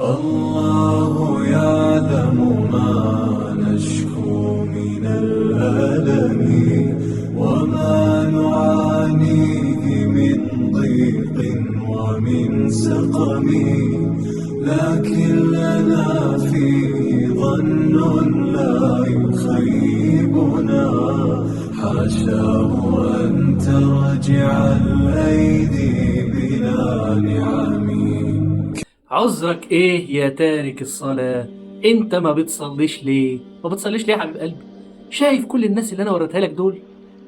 الله يعلم ما نشكو من الألم وما نعانيه من ضيق ومن سقم، لكن لنا فيه ظن لا يخيبنا، حاشاه أن ترجع الأيدي بلا نعم. عذرك ايه يا تارك الصلاة؟ انت ما بتصليش ليه؟ ما بتصليش ليه يا حبيب قلبي؟ شايف كل الناس اللي انا وريتها لك دول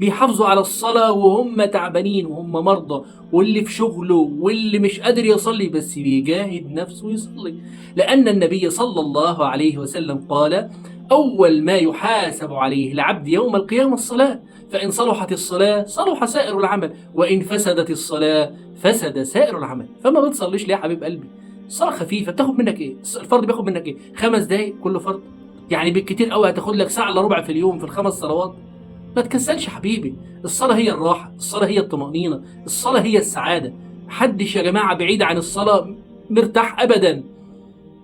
بيحافظوا على الصلاة وهم تعبانين وهم مرضى، واللي في شغله واللي مش قادر يصلي بس بيجاهد نفسه يصلي، لأن النبي صلى الله عليه وسلم قال: أول ما يحاسب عليه العبد يوم القيامة الصلاة، فإن صلحت الصلاة صلح سائر العمل، وإن فسدت الصلاة فسد سائر العمل. فما بتصليش ليه يا حبيب قلبي؟ الصلاة خفيفة، بتاخد منك ايه؟ الفرض بياخد منك ايه؟ 5 دقايق كل فرض، يعني بالكتير قوي هتاخد لك ساعة الا ربع في اليوم في ال5 صلوات. ما تكسلش يا حبيبي، الصلاة هي الراحة، الصلاة هي الطمأنينة، الصلاة هي السعادة. محدش يا جماعة بعيد عن الصلاة مرتاح أبدا.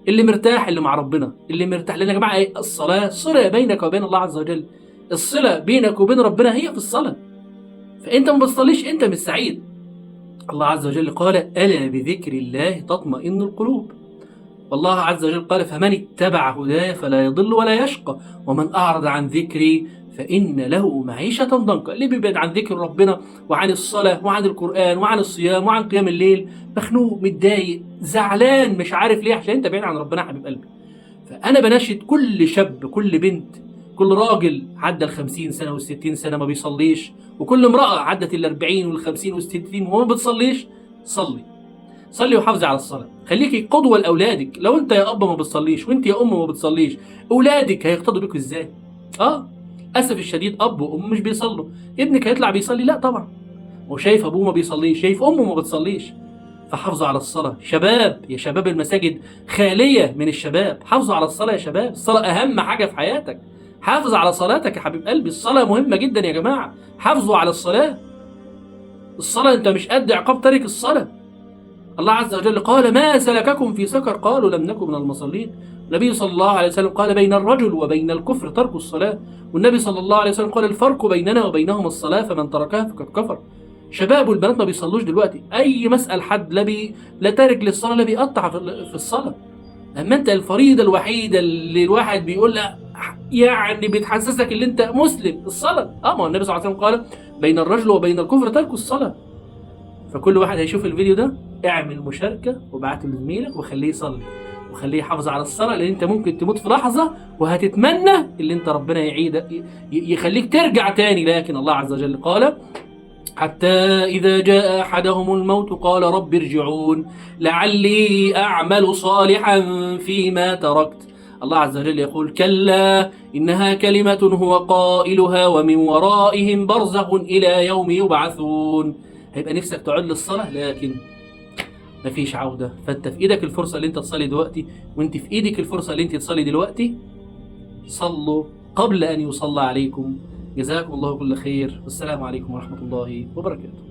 اللي مرتاح اللي مع ربنا، اللي مرتاح، لأن يا جماعة إيه؟ الصلاة صلة بينك وبين الله عز وجل. الصلة بينك وبين ربنا هي في الصلاة. فأنت ما بتصليش أنت مش سعيد. الله عز وجل قال: ألا بذكر الله تطمئن القلوب. والله عز وجل قال: فمن اتبع هداي فلا يضل ولا يشقى، ومن أعرض عن ذكري فإن له معيشة ضنكا. اللي بيبعد عن ذكر ربنا وعن الصلاة وعن القرآن وعن الصيام وعن قيام الليل مخنوق متضايق زعلان مش عارف ليه، عشان انت بعيد عن ربنا يا حبيب قلبي. فأنا بناشد كل شاب، كل بنت، كل راجل عدى ال50 سنة وال60 سنة ما بيصليش، وكل امرأة عدت ال40 وال50 وال60 وما بتصليش، صلي. صلي وحافظي على الصلاة، خليكي قدوة لأولادك. لو انت يا أب ما بتصليش وانت يا أم ما بتصليش، أولادك هيقتدوا بيكوا ازاي؟ أسف الشديد أب وأم مش بيصلوا، ابنك هيطلع بيصلي؟ لا طبعا. وشايف أبوه ما بيصليش، شايف أمه ما بتصليش. فحافظوا على الصلاة شباب، يا شباب المساجد خالية من الشباب. حافظوا على الصلاة يا شباب، الصلاة أهم حاجة في حياتك. حافظ على صلاتك يا حبيب قلبي، الصلاة مهمة جدا يا جماعة. حافظوا على الصلاة. الصلاة انت مش قد عقاب تارك الصلاة. الله عز وجل قال: ما سلككم في سقر؟ قالوا لم نكن من المصلين. النبي صلى الله عليه وسلم قال: بين الرجل وبين الكفر ترك الصلاة. والنبي صلى الله عليه وسلم قال: الفرق بيننا وبينهم الصلاة، فمن تركها فقد كفر. شباب والبنات ما بيصلوش دلوقتي، اي مسأل حد لا تارك للصلاة لا بيقطع في الصلاة. اما انت الفريضة الوحيدة اللي الواحد بيقول لها يعني بتحسسك ان انت مسلم، الصلاة. ما هو النبي صلى الله عليه وسلم قال: بين الرجل وبين الكفر ترك الصلاة. فكل واحد هيشوف الفيديو ده اعمل مشاركة وابعته لزميلك وخليه يصلي وخليه يحافظ على الصلاة، لان انت ممكن تموت في لحظة وهتتمنى اللي انت ربنا يعيد يخليك ترجع تاني. لكن الله عز وجل قال: حتى إذا جاء أحدهم الموت قال رب ارجعون لعلي أعمل صالحا فيما تركت. الله عز وجل يقول: كلا إنها كلمة هو قائلها ومن ورائهم برزخ إلى يوم يبعثون. هيبقى نفسك تعود للصلاة لكن مفيش عودة. فانت في ايدك الفرصة اللي انت تصلي دلوقتي، وانت في ايدك الفرصة اللي انت تصلي دلوقتي. صلوا قبل ان يصلى عليكم. جزاكم الله كل خير، والسلام عليكم ورحمة الله وبركاته.